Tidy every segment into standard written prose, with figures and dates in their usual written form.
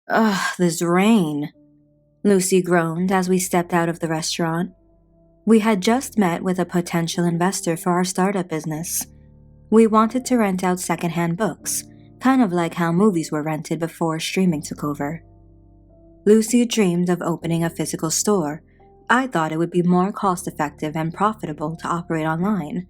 Ugh, this rain, Lucy groaned as we stepped out of the restaurant. We had just met with a potential investor for our startup business. We wanted to rent out secondhand books, kind of like how movies were rented before streaming took over. Lucy dreamed of opening a physical store. I thought it would be more cost-effective and profitable to operate online.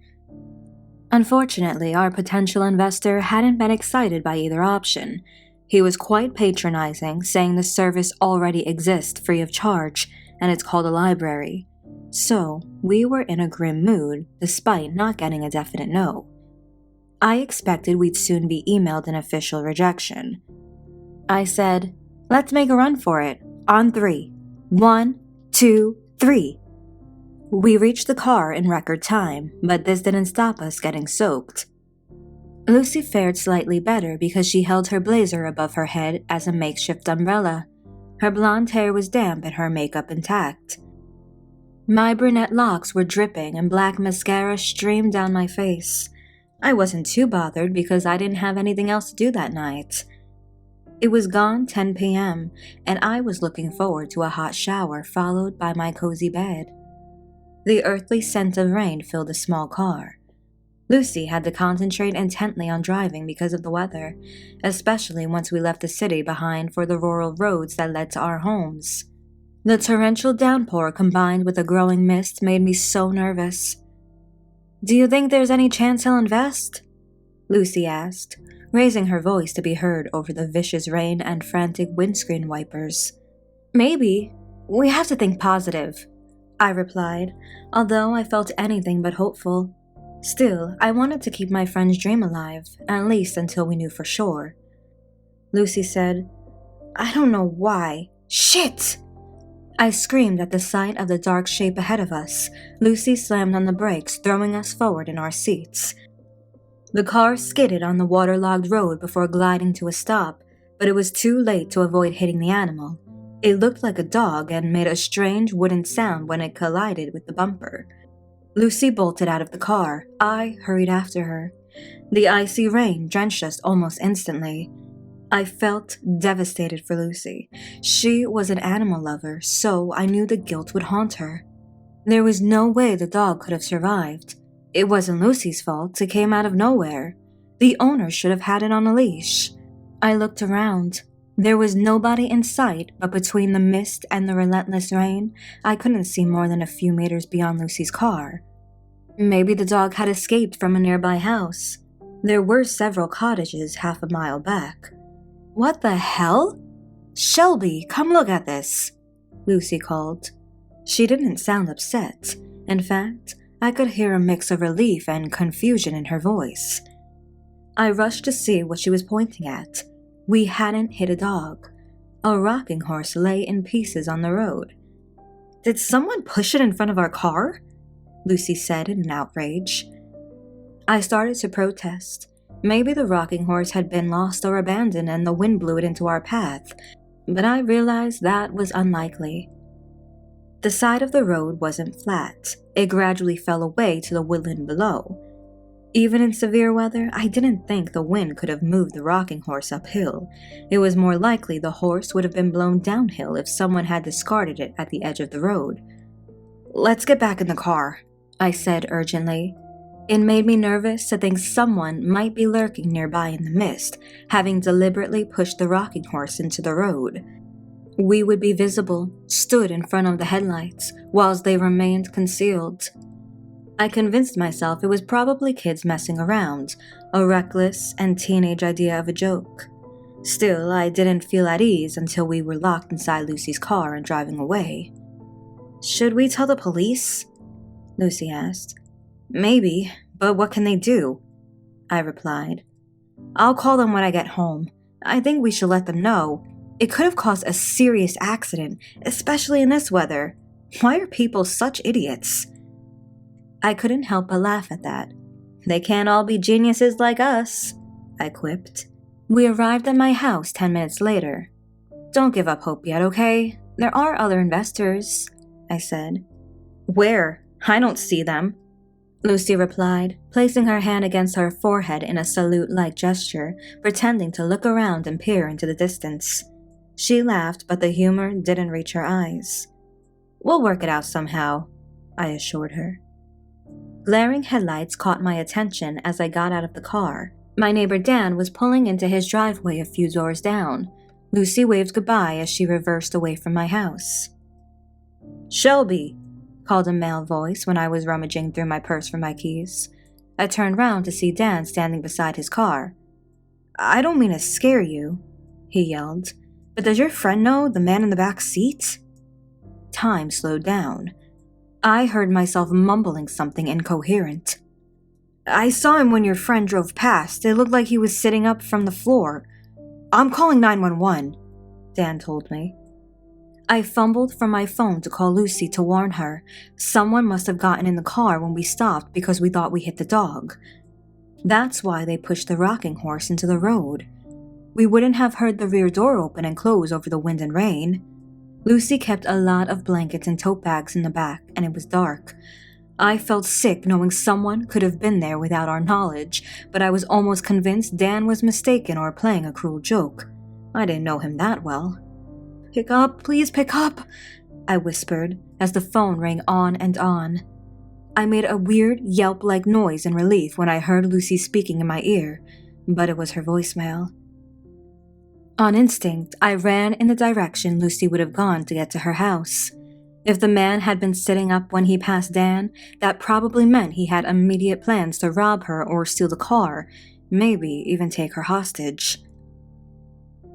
Unfortunately, our potential investor hadn't been excited by either option. He was quite patronizing, saying the service already exists free of charge, and it's called a library. So, we were in a grim mood, despite not getting a definite no. I expected we'd soon be emailed an official rejection. I said, "Let's make a run for it. On 3. 1, 2, 3. We reached the car in record time, but this didn't stop us getting soaked. Lucy fared slightly better because she held her blazer above her head as a makeshift umbrella. Her blonde hair was damp and her makeup intact. My brunette locks were dripping and black mascara streamed down my face. I wasn't too bothered because I didn't have anything else to do that night. It was gone 10 p.m., and I was looking forward to a hot shower followed by my cozy bed. The earthly scent of rain filled the small car. Lucy had to concentrate intently on driving because of the weather, especially once we left the city behind for the rural roads that led to our homes. The torrential downpour combined with a growing mist made me so nervous. "Do you think there's any chance he'll invest?" Lucy asked, raising her voice to be heard over the vicious rain and frantic windscreen wipers. "Maybe. We have to think positive," I replied, although I felt anything but hopeful. Still, I wanted to keep my friend's dream alive, at least until we knew for sure. Lucy said, "I don't know why. Shit!" I screamed at the sight of the dark shape ahead of us. Lucy slammed on the brakes, throwing us forward in our seats. The car skidded on the waterlogged road before gliding to a stop, but it was too late to avoid hitting the animal. It looked like a dog and made a strange wooden sound when it collided with the bumper. Lucy bolted out of the car. I hurried after her. The icy rain drenched us almost instantly. I felt devastated for Lucy. She was an animal lover, so I knew the guilt would haunt her. There was no way the dog could have survived. It wasn't Lucy's fault, it came out of nowhere. The owner should have had it on a leash. I looked around. There was nobody in sight, but between the mist and the relentless rain, I couldn't see more than a few meters beyond Lucy's car. Maybe the dog had escaped from a nearby house. There were several cottages half a mile back. "What the hell? Shelby, come look at this," Lucy called. She didn't sound upset. In fact, I could hear a mix of relief and confusion in her voice. I rushed to see what she was pointing at. We hadn't hit a dog. A rocking horse lay in pieces on the road. "Did someone push it in front of our car?" Lucy said in outrage. I started to protest. Maybe the rocking horse had been lost or abandoned and the wind blew it into our path, but I realized that was unlikely. The side of the road wasn't flat. It gradually fell away to the woodland below. Even in severe weather, I didn't think the wind could have moved the rocking horse uphill. It was more likely the horse would have been blown downhill if someone had discarded it at the edge of the road. "Let's get back in the car," I said urgently. It made me nervous to think someone might be lurking nearby in the mist, having deliberately pushed the rocking horse into the road. We would be visible, stood in front of the headlights, whilst they remained concealed. I convinced myself it was probably kids messing around, a reckless and teenage idea of a joke. Still, I didn't feel at ease until we were locked inside Lucy's car and driving away. "Should we tell the police?" Lucy asked. "Maybe, but what can they do?" I replied. "I'll call them when I get home. I think we should let them know. It could have caused a serious accident, especially in this weather. Why are people such idiots?" I couldn't help but laugh at that. "They can't all be geniuses like us," I quipped. We arrived at my house 10 minutes later. "Don't give up hope yet, okay? There are other investors," I said. "Where? I don't see them." Lucy replied, placing her hand against her forehead in a salute-like gesture, pretending to look around and peer into the distance. She laughed, but the humor didn't reach her eyes. "We'll work it out somehow," I assured her. Glaring headlights caught my attention as I got out of the car. My neighbor Dan was pulling into his driveway a few doors down. Lucy waved goodbye as she reversed away from my house. "Shelby," called a male voice when I was rummaging through my purse for my keys. I turned round to see Dan standing beside his car. "I don't mean to scare you," he yelled, "but does your friend know the man in the back seat?" Time slowed down. I heard myself mumbling something incoherent. "I saw him when your friend drove past. It looked like he was sitting up from the floor. I'm calling 911, Dan told me. I fumbled for my phone to call Lucy to warn her. Someone must have gotten in the car when we stopped because we thought we hit the dog. That's why they pushed the rocking horse into the road. We wouldn't have heard the rear door open and close over the wind and rain. Lucy kept a lot of blankets and tote bags in the back, and it was dark. I felt sick knowing someone could have been there without our knowledge, but I was almost convinced Dan was mistaken or playing a cruel joke. I didn't know him that well. "Pick up, please pick up," I whispered as the phone rang on and on. I made a weird yelp-like noise in relief when I heard Lucy speaking in my ear, but it was her voicemail. On instinct, I ran in the direction Lucy would have gone to get to her house. If the man had been sitting up when he passed Dan, that probably meant he had immediate plans to rob her or steal the car, maybe even take her hostage.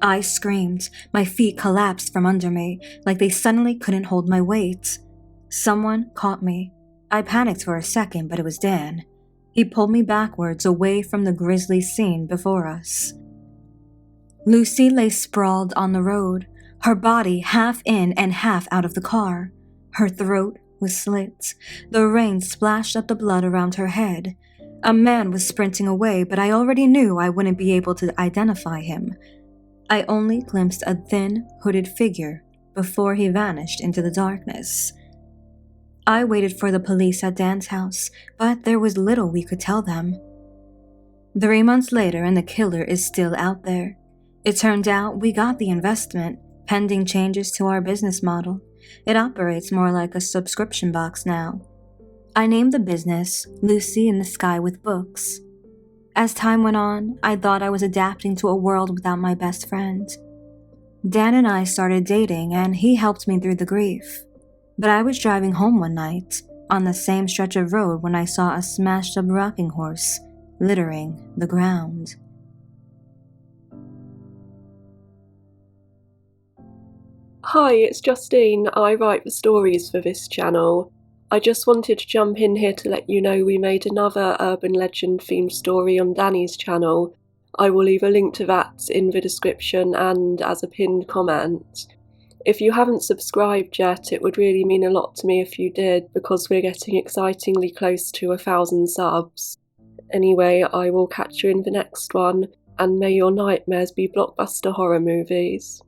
I screamed. My feet collapsed from under me, like they suddenly couldn't hold my weight. Someone caught me. I panicked for a second, but it was Dan. He pulled me backwards away from the grisly scene before us. Lucy lay sprawled on the road, her body half in and half out of the car. Her throat was slit. The rain splashed up the blood around her head. A man was sprinting away, but I already knew I wouldn't be able to identify him. I only glimpsed a thin, hooded figure before he vanished into the darkness. I waited for the police at Dan's house, but there was little we could tell them. 3 months later, and the killer is still out there. It turned out we got the investment, pending changes to our business model. It operates more like a subscription box now. I named the business Lucy in the Sky with Books. As time went on, I thought I was adapting to a world without my best friend. Dan and I started dating, and he helped me through the grief. But I was driving home one night, on the same stretch of road when I saw a smashed-up rocking horse littering the ground. Hi, it's Justine. I write the stories for this channel. I just wanted to jump in here to let you know we made another urban legend themed story on Danie's channel. I will leave a link to that in the description and as a pinned comment. If you haven't subscribed yet, it would really mean a lot to me if you did, because we're getting excitingly close to 1,000 subs. Anyway, I will catch you in the next one, and may your nightmares be blockbuster horror movies.